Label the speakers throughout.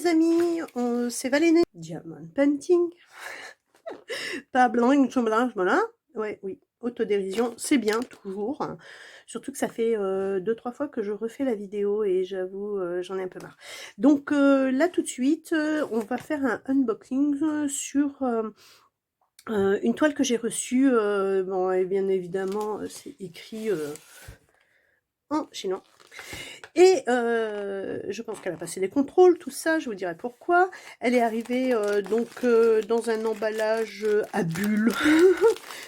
Speaker 1: les amis, c'est Valérie. Diamond Painting. Pas blanc, voilà. Ouais, oui, autodérision, c'est bien, toujours. Surtout que ça fait 2-3 fois que je refais la vidéo et j'avoue, j'en ai un peu marre. Donc là, tout de suite, on va faire un unboxing sur une toile que j'ai reçue. Bon, et bien évidemment, c'est écrit en chinois. Et je pense qu'elle a passé les contrôles, tout ça, je vous dirai pourquoi. Elle est arrivée dans un emballage à bulles,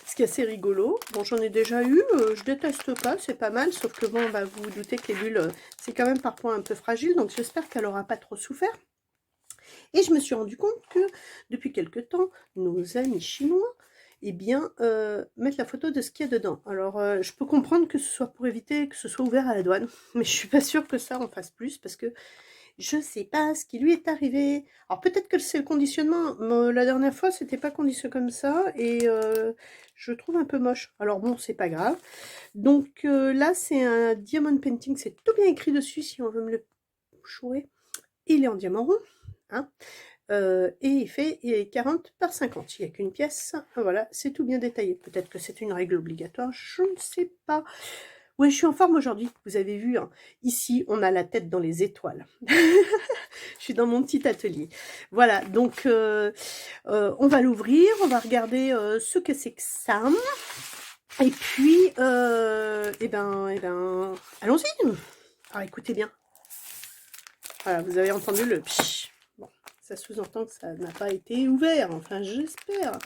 Speaker 1: ce qui est assez rigolo. Bon, j'en ai déjà eu, je déteste pas, c'est pas mal, sauf que bon, bah, vous vous doutez que les bulles, c'est quand même parfois un peu fragile, donc j'espère qu'elle aura pas trop souffert. Et je me suis rendu compte que depuis quelque temps, nos amis chinois, eh bien, mettre la photo de ce qu'il y a dedans. Alors, je peux comprendre que ce soit pour éviter que ce soit ouvert à la douane, mais je suis pas sûre que ça en fasse plus, parce que je sais pas ce qui lui est arrivé. Alors, peut-être que c'est le conditionnement, mais la dernière fois, c'était pas conditionné comme ça, et je trouve un peu moche. Alors bon, c'est pas grave. Donc là, c'est un diamond painting, c'est tout bien écrit dessus, si on veut me le chourer. Il est en diamant rond, hein. Et il fait 40 par 50, il n'y a qu'une pièce, voilà, c'est tout bien détaillé. Peut-être que c'est une règle obligatoire, je ne sais pas. Oui, je suis en forme aujourd'hui, vous avez vu, hein. Ici, on a la tête dans les étoiles. Je suis dans mon petit atelier. Voilà, donc on va l'ouvrir, on va regarder ce que c'est que ça. Et puis, allons-y. Alors, écoutez bien. Voilà, vous avez entendu le psh. Bon, ça sous-entend que ça n'a pas été ouvert, enfin j'espère.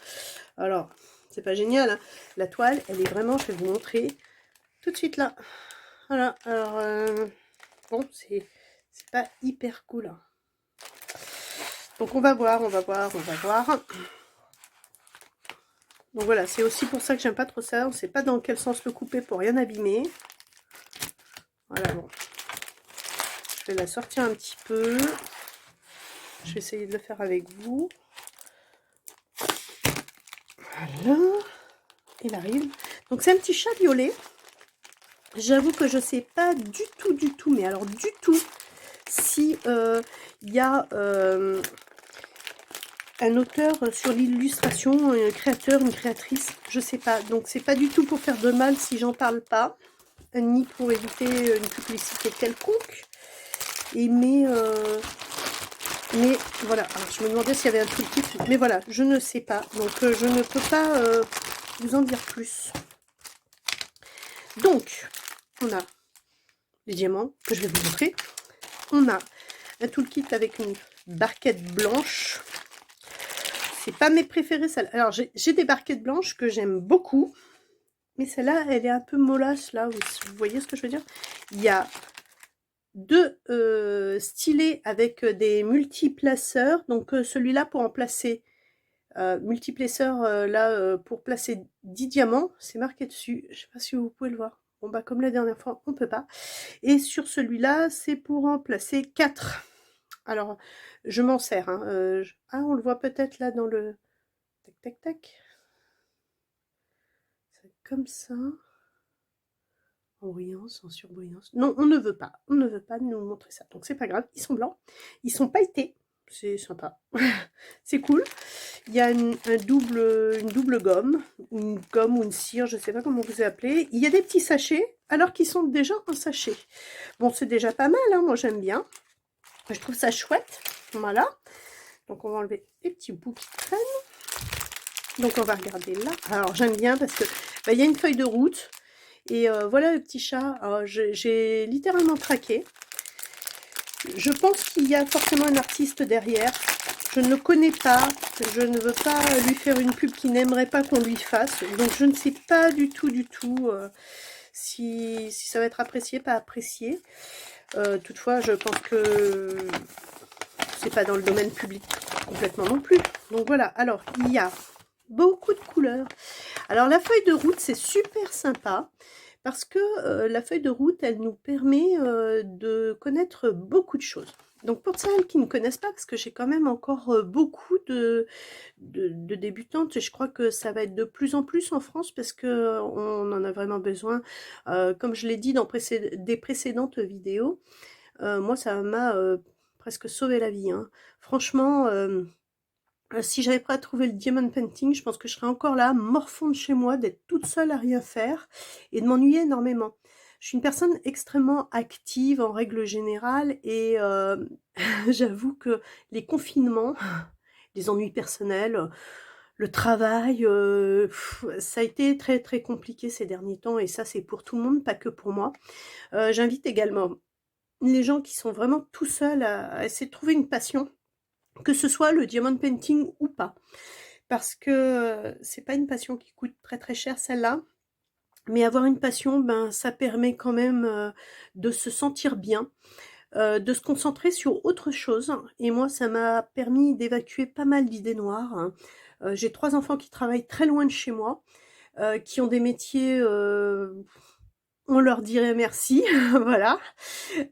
Speaker 1: Alors, c'est pas génial, hein. La toile, elle est vraiment, je vais vous montrer tout de suite là. Voilà, alors, bon, c'est pas hyper cool, hein. Donc on va voir. Donc voilà, c'est aussi pour ça que j'aime pas trop ça. On sait pas dans quel sens le couper pour rien abîmer. Voilà, bon. Je vais la sortir un petit peu. Je vais essayer de le faire avec vous. Voilà. Il arrive. Donc c'est un petit chat violet. J'avoue que je sais pas du tout, mais alors du tout, si il y a un auteur sur l'illustration, un créateur, une créatrice, je sais pas. Donc c'est pas du tout pour faire de mal si j'en parle pas, ni pour éviter une publicité quelconque. Et mais voilà, alors, je me demandais s'il y avait un toolkit, mais voilà, je ne sais pas. Donc je ne peux pas vous en dire plus. Donc, on a les diamants que je vais vous montrer. On a un toolkit avec une barquette blanche. C'est pas mes préférés, celle-là. Alors, j'ai des barquettes blanches que j'aime beaucoup. Mais celle-là, elle est un peu mollasse, là. Vous voyez ce que je veux dire? Il y a deux stylets avec des multiplaceurs. Donc, celui-là pour en placer... multiplaceur, là, pour placer 10 diamants. C'est marqué dessus. Je sais pas si vous pouvez le voir. Bon, bah, comme la dernière fois, on peut pas. Et sur celui-là, c'est pour en placer 4. Alors, je m'en sers, hein. Ah, on le voit peut-être là dans le... Tac, tac, tac. C'est comme ça. En brillance, en surbrillance. Non, on ne veut pas. On ne veut pas nous montrer ça. Donc, c'est pas grave. Ils sont blancs. Ils sont pailletés. C'est sympa. C'est cool. Il y a une double gomme. Une gomme ou une cire, je ne sais pas comment vous appelez. Il y a des petits sachets, alors qu'ils sont déjà en sachet. Bon, c'est déjà pas mal, hein. Moi, j'aime bien. Je trouve ça chouette. Voilà. Donc, on va enlever les petits bouts qui traînent. Donc, on va regarder là. Alors, j'aime bien parce que bah, y a une feuille de route. Et voilà le petit chat. J'ai littéralement craqué. Je pense qu'il y a forcément un artiste derrière. Je ne le connais pas. Je ne veux pas lui faire une pub qu'il n'aimerait pas qu'on lui fasse. Donc, je ne sais pas du tout si ça va être apprécié, pas apprécié. Toutefois, je pense que c'est pas dans le domaine public complètement non plus. Donc voilà, alors il y a beaucoup de couleurs. Alors la feuille de route, c'est super sympa parce que la feuille de route, elle nous permet de connaître beaucoup de choses. Donc pour celles qui ne connaissent pas, parce que j'ai quand même encore beaucoup de débutantes, et je crois que ça va être de plus en plus en France parce que on en a vraiment besoin. Comme je l'ai dit dans des précédentes vidéos, moi ça m'a presque sauvé la vie, hein. Franchement, si j'avais pas trouvé le diamond painting, je pense que je serais encore là, morfondre chez moi, d'être toute seule à rien faire et de m'ennuyer énormément. Je suis une personne extrêmement active en règle générale et j'avoue que les confinements, les ennuis personnels, le travail, ça a été très, très compliqué ces derniers temps et ça, c'est pour tout le monde, pas que pour moi. J'invite également les gens qui sont vraiment tout seuls à essayer de trouver une passion, que ce soit le diamond painting ou pas. Parce que c'est pas une passion qui coûte très, très cher celle-là, mais avoir une passion, ben, ça permet quand même, de se sentir bien, de se concentrer sur autre chose et moi, ça m'a permis d'évacuer pas mal d'idées noires, hein. J'ai 3 enfants qui travaillent très loin de chez moi, qui ont des métiers, on leur dirait merci, voilà.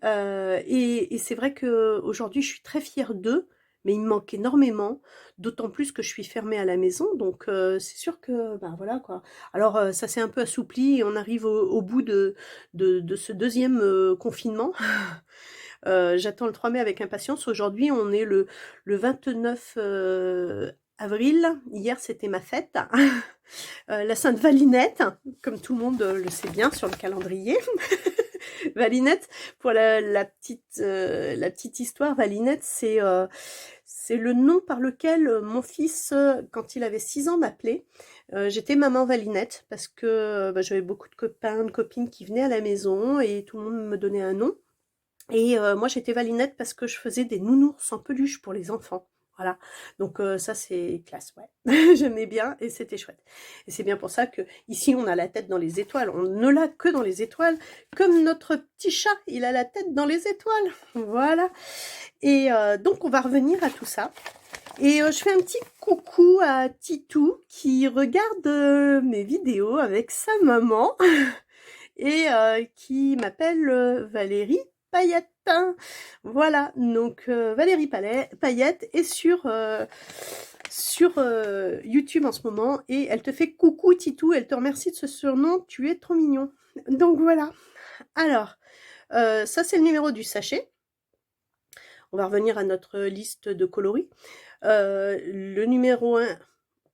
Speaker 1: Et c'est vrai qu'aujourd'hui, je suis très fière d'eux, mais ils me manquent énormément, d'autant plus que je suis fermée à la maison, donc c'est sûr que, ben, voilà, quoi. Alors, ça s'est un peu assoupli et on arrive au bout de ce 2e, confinement. J'attends le 3 mai avec impatience. Aujourd'hui, on est le 29, avril. Hier, c'était ma fête, la Sainte Valinette, comme tout le monde, le sait bien sur le calendrier. Valinette, pour la petite histoire, Valinette, c'est le nom par lequel mon fils, quand il avait 6 ans, m'appelait. J'étais maman Valinette parce que bah, j'avais beaucoup de copains, de copines qui venaient à la maison et tout le monde me donnait un nom. Et moi, j'étais Valinette parce que je faisais des nounours en peluche pour les enfants. Voilà, donc ça c'est classe, ouais. J'aimais bien et c'était chouette. Et c'est bien pour ça que ici on a la tête dans les étoiles. On ne l'a que dans les étoiles, comme notre petit chat, il a la tête dans les étoiles. Voilà. Et donc on va revenir à tout ça. Et je fais un petit coucou à Titou qui regarde mes vidéos avec sa maman et qui m'appelle Valérie Payette. Voilà, donc Valérie Payette est sur YouTube en ce moment et elle te fait coucou Titou, elle te remercie de ce surnom, tu es trop mignon. Donc voilà. Alors, ça c'est le numéro du sachet. On va revenir à notre liste de coloris. Le numéro 1,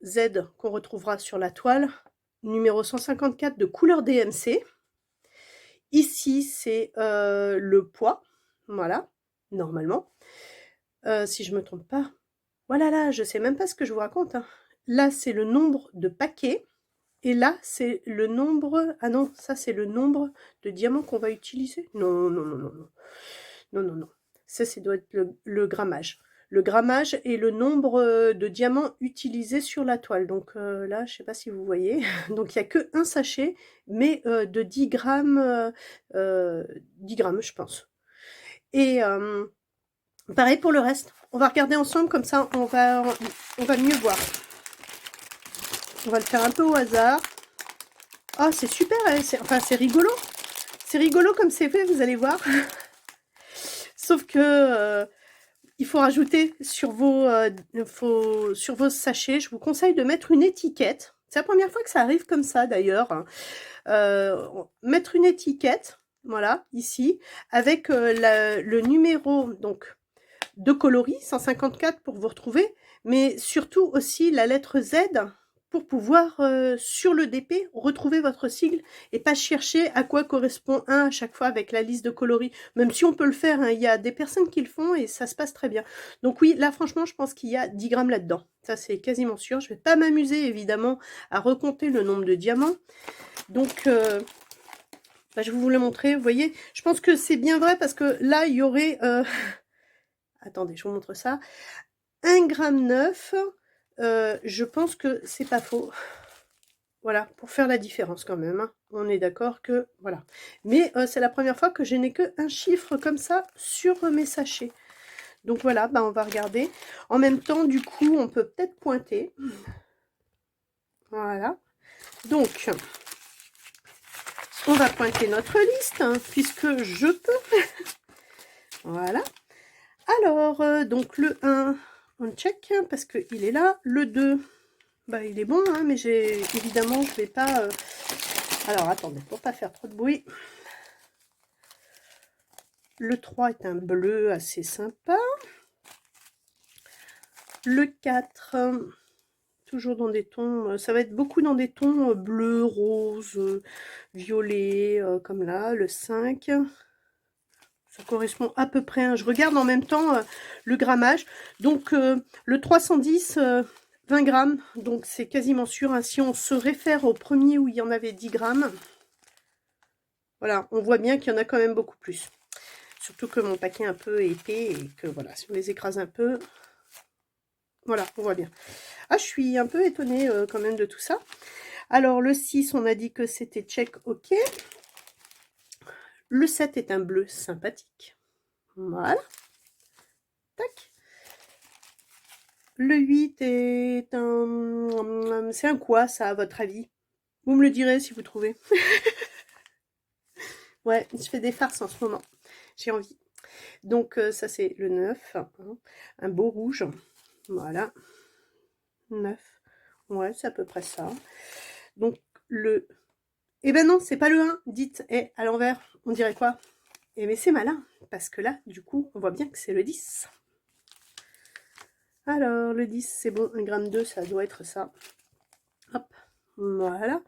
Speaker 1: Z, qu'on retrouvera sur la toile. Numéro 154 de couleur DMC. Ici, c'est le poids. Voilà, normalement. Si je me trompe pas. Voilà, là, je sais même pas ce que je vous raconte, hein. Là, c'est le nombre de paquets. Et là, c'est le nombre... Ah non, ça, c'est le nombre de diamants qu'on va utiliser. Non, non, non, non, non. Non, non, non. Ça doit être le grammage. Le grammage et le nombre de diamants utilisés sur la toile. Donc là, je sais pas si vous voyez. Donc il n'y a que un sachet, mais de 10 grammes, 10 grammes, je pense. Et pareil pour le reste. On va regarder ensemble, comme ça, on va mieux voir. On va le faire un peu au hasard. Ah, c'est super, enfin, c'est rigolo. C'est rigolo comme c'est fait, vous allez voir. Sauf que il faut rajouter sur vos sachets, je vous conseille de mettre une étiquette. C'est la première fois que ça arrive comme ça d'ailleurs. Mettre une étiquette, voilà, ici, avec le numéro donc de coloris, 154 pour vous retrouver, mais surtout aussi la lettre Z pour pouvoir, sur le DP, retrouver votre sigle et pas chercher à quoi correspond un à chaque fois avec la liste de coloris. Même si on peut le faire, hein, il y a des personnes qui le font et ça se passe très bien. Donc oui, là franchement, je pense qu'il y a 10 grammes là-dedans. Ça, c'est quasiment sûr. Je vais pas m'amuser, évidemment, à recompter le nombre de diamants. Donc, bah, je vais vous le montrer. Vous voyez, je pense que c'est bien vrai parce que là, il y aurait... Attendez, je vous montre ça. 1,9 g. Je pense que c'est pas faux. Voilà, pour faire la différence quand même, hein. On est d'accord que... Voilà. Mais c'est la première fois que je n'ai qu'un chiffre comme ça sur mes sachets. Donc voilà, bah, on va regarder. En même temps, du coup, on peut peut-être pointer. Voilà. Donc, on va pointer notre liste, hein, puisque je peux. Voilà. Alors, donc le 1, on check, parce qu'il est là. Le 2, bah, il est bon, hein, mais évidemment, je vais pas... Alors, attendez, pour pas faire trop de bruit. Le 3 est un bleu assez sympa. Le 4, toujours dans des tons, ça va être beaucoup dans des tons bleu, rose, violet, comme là. Le 5, ça correspond à peu près, hein. Je regarde en même temps le grammage. Donc le 310, 20 grammes, donc c'est quasiment sûr, hein. Si on se réfère au premier où il y en avait 10 grammes, voilà, on voit bien qu'il y en a quand même beaucoup plus. Surtout que mon paquet est un peu épais et que voilà, si on les écrase un peu, voilà, on voit bien. Ah, je suis un peu étonnée quand même de tout ça. Alors, le 6, on a dit que c'était check, ok. Le 7 est un bleu sympathique. Voilà. Tac. Le 8 est un... C'est un quoi, ça, à votre avis? Vous me le direz si vous trouvez. Ouais, je fais des farces en ce moment. J'ai envie. Donc, ça, c'est le 9. Hein. Un beau rouge. Voilà. 9. Ouais, c'est à peu près ça. Donc, le... Eh ben non, c'est pas le 1. Dites, à l'envers, on dirait quoi? Eh mais c'est malin, parce que là, du coup, on voit bien que c'est le 10. Alors, le 10, c'est bon, 1,2 g, ça doit être ça. Hop, voilà.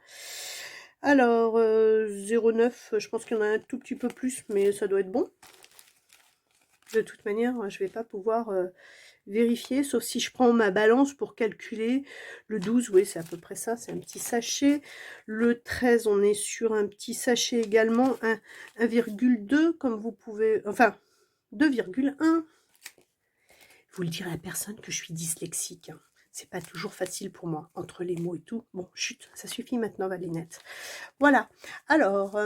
Speaker 1: Alors, 0,9, je pense qu'il y en a un tout petit peu plus, mais ça doit être bon. De toute manière, je vais pas pouvoir vérifier, sauf si je prends ma balance pour calculer. Le 12, oui, c'est à peu près ça, c'est un petit sachet. Le 13, on est sur un petit sachet également, 1,2, comme vous pouvez... Enfin, 2,1. Vous le direz à personne que je suis dyslexique. Hein. C'est pas toujours facile pour moi, entre les mots et tout. Bon, chut, ça suffit maintenant, Valénette. Voilà. Alors,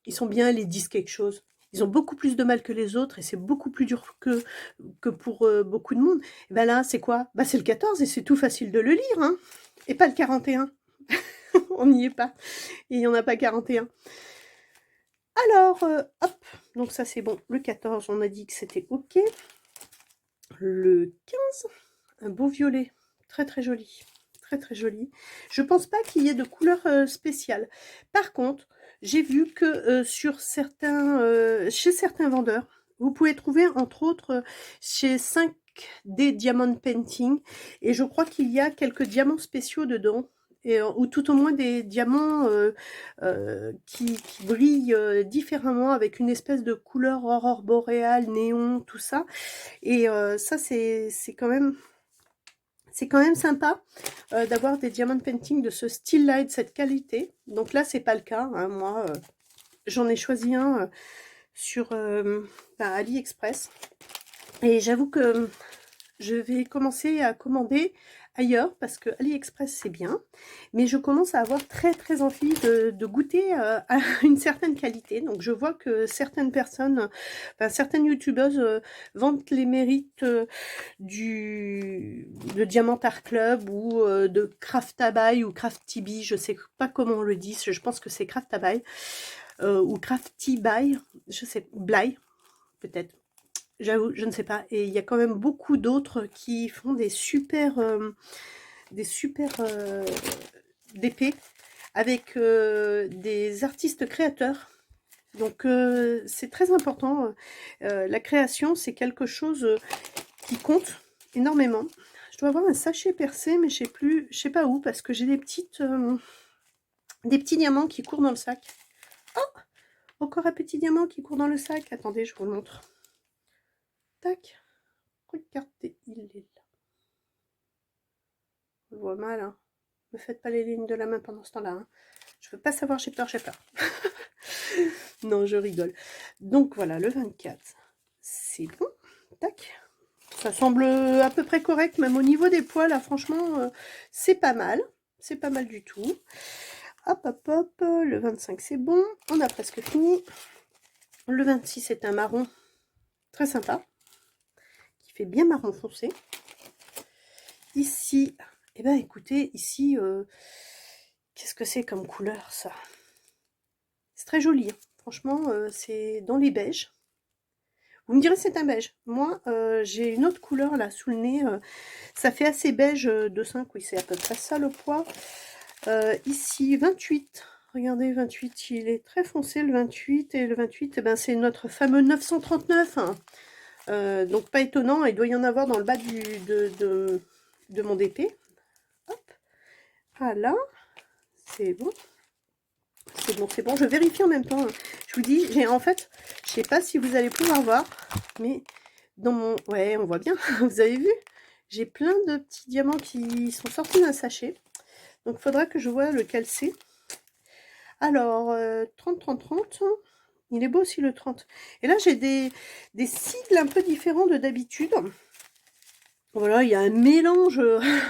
Speaker 1: ils sont bien, les 10 quelque chose. Ils ont beaucoup plus de mal que les autres et c'est beaucoup plus dur que pour beaucoup de monde. Et ben là, c'est quoi? Bah, c'est le 14 et c'est tout facile de le lire. Hein, et pas le 41. On n'y est pas. Et il n'y en a pas 41. Alors, hop. Donc ça, c'est bon. Le 14, on a dit que c'était OK. Le 15, un beau violet. Très, très joli. Très, très joli. Je pense pas qu'il y ait de couleur spéciale. Par contre, j'ai vu que sur certains, chez certains vendeurs, vous pouvez trouver entre autres chez 5D Diamond Painting, et je crois qu'il y a quelques diamants spéciaux dedans, et, ou tout au moins des diamants qui brillent différemment avec une espèce de couleur aurore boréale, néon, tout ça. Et ça, c'est quand même sympa d'avoir des diamond painting de ce style-là et de cette qualité. Donc là, c'est pas le cas. Hein. Moi, j'en ai choisi un sur AliExpress. Et j'avoue que je vais commencer à commander ailleurs parce que AliExpress c'est bien, mais je commence à avoir très très envie de goûter à une certaine qualité. Donc je vois que certaines personnes, enfin certaines youtubeuses vantent les mérites de Diamant Art Club ou de Craftabuy ou Craftibi, je sais pas comment on le dit, je pense que c'est Craftabuy ou Craftibuy, je sais, Bly peut-être. J'avoue, je ne sais pas. Et il y a quand même beaucoup d'autres qui font des super d'épées avec des artistes créateurs. Donc c'est très important. La création, c'est quelque chose qui compte énormément. Je dois avoir un sachet percé, mais je sais pas où, parce que j'ai des petits diamants qui courent dans le sac. Oh, encore un petit diamant qui court dans le sac. Attendez, je vous le montre. Tac. Regardez, il est là. Je vois mal, hein. Ne faites pas les lignes de la main pendant ce temps-là. Hein. Je veux pas savoir, j'ai peur, j'ai peur. Non, je rigole. Donc voilà, le 24, c'est bon. Tac. Ça semble à peu près correct, même au niveau des poils, là, franchement, c'est pas mal. C'est pas mal du tout. Hop, hop, hop. Le 25, c'est bon. On a presque fini. Le 26 est un marron très sympa, qui fait bien marron foncé. Ici, eh ben écoutez, ici, qu'est-ce que c'est comme couleur, ça? C'est très joli. Hein. Franchement, c'est dans les beiges. Vous me direz c'est un beige. Moi, j'ai une autre couleur là sous le nez. Ça fait assez beige de 5. Oui, c'est à peu près ça le poids. Ici, 28. Regardez, 28, il est très foncé, le 28. Et le 28, eh ben, c'est notre fameux 939. Hein. Donc, pas étonnant, il doit y en avoir dans le bas de mon DP. Hop. Voilà. C'est bon. C'est bon, c'est bon. Je vérifie en même temps. Je vous dis, j'ai en fait, je sais pas si vous allez pouvoir voir, mais dans mon... Ouais, on voit bien. Vous avez vu? J'ai plein de petits diamants qui sont sortis d'un sachet. Donc, il faudra que je vois lequel c'est. Alors, 30, 30, 30. Il est beau aussi le 30. Et là, j'ai des sigles un peu différents de d'habitude. Voilà, il y a un mélange.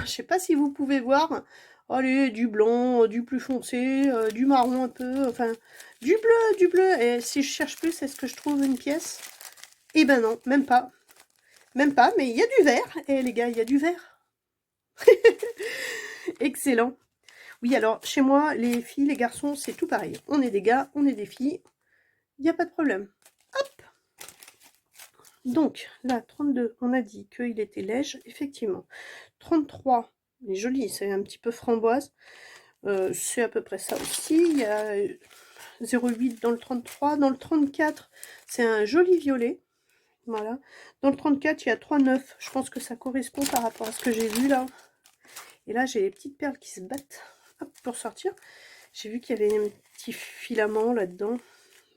Speaker 1: Je sais pas si vous pouvez voir. Allez, du blanc, du plus foncé, du marron un peu. Enfin, du bleu, du bleu. Et si je cherche plus, est-ce que je trouve une pièce? Eh ben non, même pas. Même pas, mais il y a du vert. Et les gars, il y a du vert. Excellent. Oui, alors, chez moi, les filles, les garçons, c'est tout pareil. On est des gars, on est des filles. Il n'y a pas de problème. Hop. Donc, là, 32, on a dit qu'il était léger, effectivement. 33, il est joli, c'est un petit peu framboise. C'est à peu près ça aussi. Il y a 0,8 dans le 33. Dans le 34, c'est un joli violet. Voilà. Dans le 34, il y a 3,9. Je pense que ça correspond par rapport à ce que j'ai vu là. Et là, j'ai les petites perles qui se battent. Hop, pour sortir. J'ai vu qu'il y avait un petit filament là-dedans.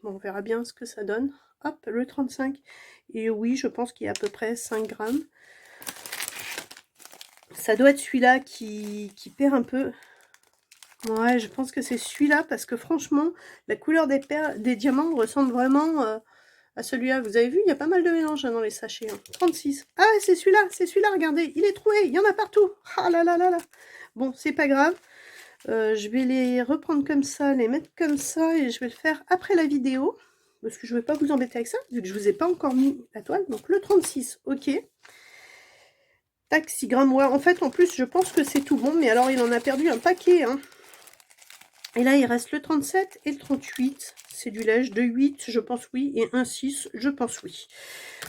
Speaker 1: Bon, on verra bien ce que ça donne. Hop, le 35. Et oui, je pense qu'il y a à peu près 5 grammes. Ça doit être celui-là qui perd un peu. Ouais, je pense que c'est celui-là parce que franchement, la couleur des perles, des diamants ressemble vraiment à celui-là. Vous avez vu, il y a pas mal de mélange hein, dans les sachets. Hein. 36. Ah, c'est celui-là, regardez, il est troué, il y en a partout. Ah là là là là. Bon, c'est pas grave. Je vais les reprendre comme ça, les mettre comme ça et je vais le faire après la vidéo. Parce que je ne vais pas vous embêter avec ça, vu que je ne vous ai pas encore mis la toile. Donc le 36, ok. Tac, 6 grammes. Ouais, en fait, en plus, je pense que c'est tout bon. Mais alors, il en a perdu un paquet. Hein. Et là, il reste le 37 et le 38. C'est du lège de 8, je pense oui. Et un 6, je pense oui.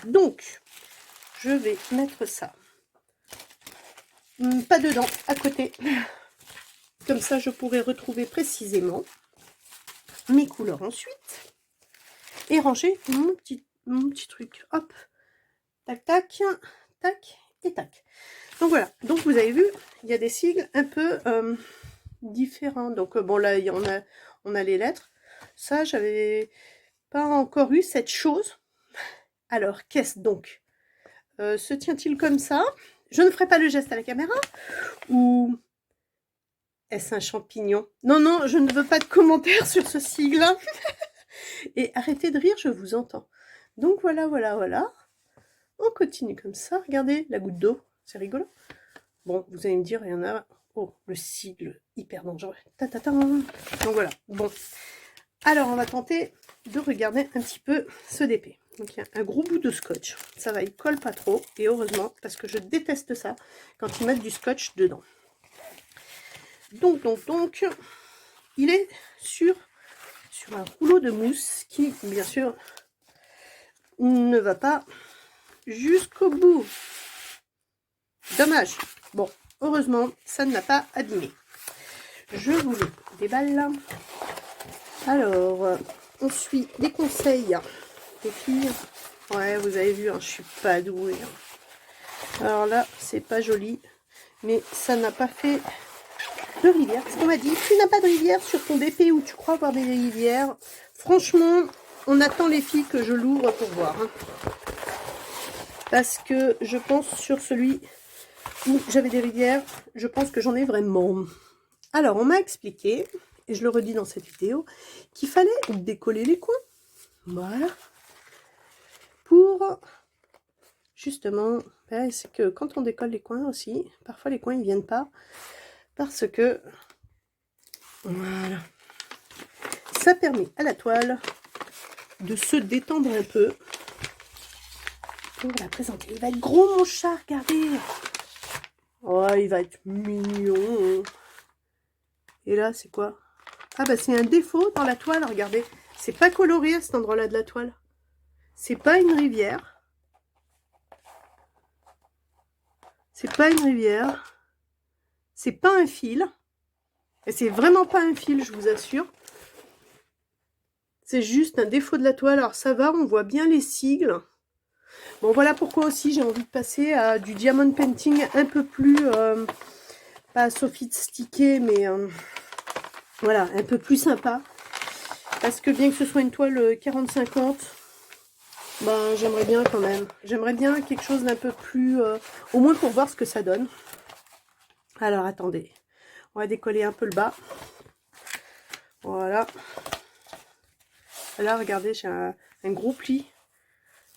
Speaker 1: Donc, je vais mettre ça. Pas dedans, à côté. Comme ça, je pourrai retrouver précisément mes couleurs ensuite. Et ranger mon petit truc. Hop. Tac, tac, tac et tac. Donc voilà. Donc vous avez vu, il y a des sigles un peu différents. Donc bon là, on a les lettres. Ça, j'avais pas encore eu cette chose. Alors, qu'est-ce donc? Se tient-il comme ça? Je ne ferai pas le geste à la caméra. Ou est-ce un champignon? Non, non, je ne veux pas de commentaires sur ce sigle. Et arrêtez de rire, je vous entends. Donc voilà, voilà, voilà. On continue comme ça. Regardez la goutte d'eau. C'est rigolo. Bon, vous allez me dire, il y en a... Oh, le sigle, hyper dangereux. Donc voilà. Bon. Alors, on va tenter de regarder un petit peu ce DP. Donc, il y a un gros bout de scotch. Ça va, il colle pas trop. Et heureusement, parce que je déteste ça quand ils mettent du scotch dedans. Donc, il est sur un rouleau de mousse qui, bien sûr, ne va pas jusqu'au bout. Dommage. Bon, heureusement, ça ne l'a pas abîmé. Je vous le déballe là. Alors, on suit les conseils des filles. Ouais, vous avez vu, hein, je suis pas douée. Hein. Alors là, c'est pas joli, mais ça n'a pas fait de rivière. Parce qu'on m'a dit, tu n'as pas de rivière sur ton DP où tu crois avoir des rivières. Franchement, on attend les filles que je l'ouvre pour voir. Hein. Parce que je pense sur celui où j'avais des rivières, je pense que j'en ai vraiment. Alors, on m'a expliqué, et je le redis dans cette vidéo, qu'il fallait décoller les coins. Voilà. Pour, justement, c'est que quand on décolle les coins aussi, parfois les coins ils viennent pas, parce que, voilà, ça permet à la toile de se détendre un peu. On va la présenter. Il va être gros mon chat, regardez. Oh, il va être mignon. Et là, c'est quoi? Ah bah c'est un défaut dans la toile, regardez. C'est pas coloré à cet endroit-là de la toile. C'est pas une rivière. C'est pas une rivière. C'est pas un fil. Et c'est vraiment pas un fil, je vous assure. C'est juste un défaut de la toile. Alors ça va, on voit bien les sigles. Bon, voilà pourquoi aussi j'ai envie de passer à du diamond painting un peu plus, pas sophistiqué, mais voilà, un peu plus sympa. Parce que bien que ce soit une toile 40-50, ben, j'aimerais bien quand même. J'aimerais bien quelque chose d'un peu plus, au moins pour voir ce que ça donne. Alors, attendez. On va décoller un peu le bas. Voilà. Là, regardez, j'ai un gros pli.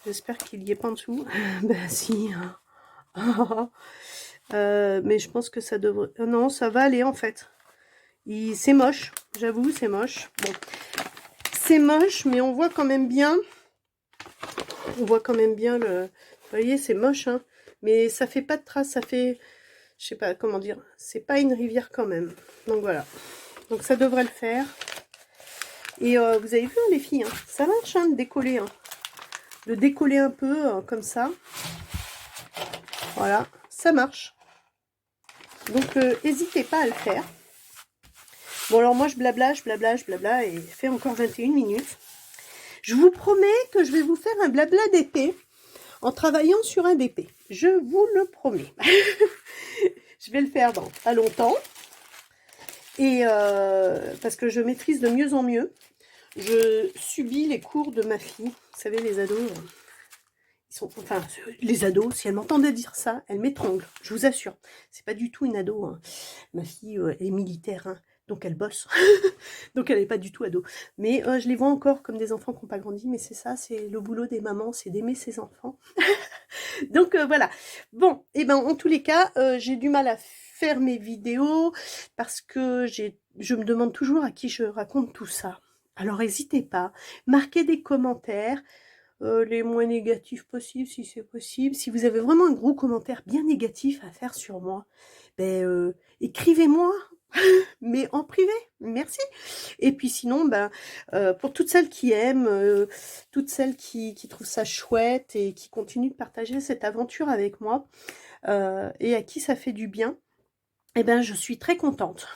Speaker 1: J'espère qu'il n'y est pas en dessous. Ben si. Mais je pense que ça devrait... non, ça va aller en fait. C'est moche. J'avoue, c'est moche. Bon. C'est moche, mais on voit quand même bien. On voit quand même bien le... Vous voyez, c'est moche, hein. Mais ça fait pas de traces. Ça fait... Je sais pas comment dire. C'est pas une rivière quand même. Donc voilà. Donc ça devrait le faire. Et vous avez vu, hein, les filles, hein, ça marche, hein, de décoller. Hein. De décoller un peu, comme ça. Voilà, ça marche. Donc, n'hésitez pas à le faire. Bon, alors moi, je blabla, et il fait encore 21 minutes. Je vous promets que je vais vous faire un blabla d'épée en travaillant sur un DP. Je vous le promets. Je vais le faire dans pas longtemps. Et parce que je maîtrise de mieux en mieux. Je subis les cours de ma fille. Vous savez, les ados... Ils sont, enfin, les ados, si elle m'entendait dire ça, elle m'étrangle, je vous assure. C'est pas du tout une ado. Hein. Ma fille est militaire, hein, donc elle bosse. Donc elle n'est pas du tout ado. Mais je les vois encore comme des enfants qui n'ont pas grandi, mais c'est ça, c'est le boulot des mamans, c'est d'aimer ses enfants. Donc voilà. Bon, et ben en tous les cas, j'ai du mal à faire mes vidéos parce que je me demande toujours à qui je raconte tout ça. Alors n'hésitez pas, marquez des commentaires. Les moins négatifs possibles, si c'est possible. Si vous avez vraiment un gros commentaire bien négatif à faire sur moi, ben, écrivez-moi, mais en privé, merci. Et puis sinon, ben, pour toutes celles qui aiment, toutes celles qui trouvent ça chouette et qui continuent de partager cette aventure avec moi, et à qui ça fait du bien, eh ben, je suis très contente.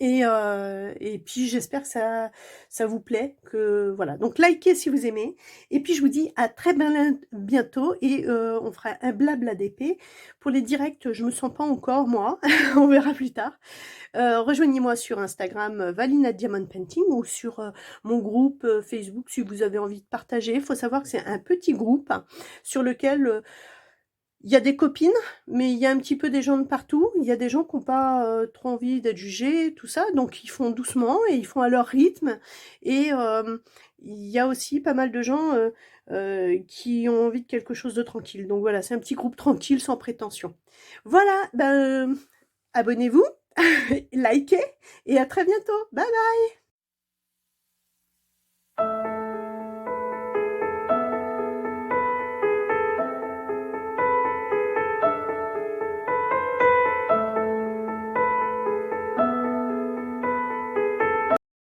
Speaker 1: Et puis j'espère que ça vous plaît, que voilà. Donc likez si vous aimez. Et puis je vous dis à très bientôt et on fera un blabla d'épée. Pour les directs, je me sens pas encore moi. On verra plus tard. Rejoignez-moi sur Instagram Valina Diamond Painting ou sur mon groupe Facebook si vous avez envie de partager. Il faut savoir que c'est un petit groupe sur lequel il y a des copines, mais il y a un petit peu des gens de partout. Il y a des gens qui n'ont pas trop envie d'être jugés, tout ça. Donc, ils font doucement et ils font à leur rythme. Et il y a aussi pas mal de gens qui ont envie de quelque chose de tranquille. Donc, voilà, c'est un petit groupe tranquille, sans prétention. Voilà, ben, abonnez-vous, likez et à très bientôt. Bye bye!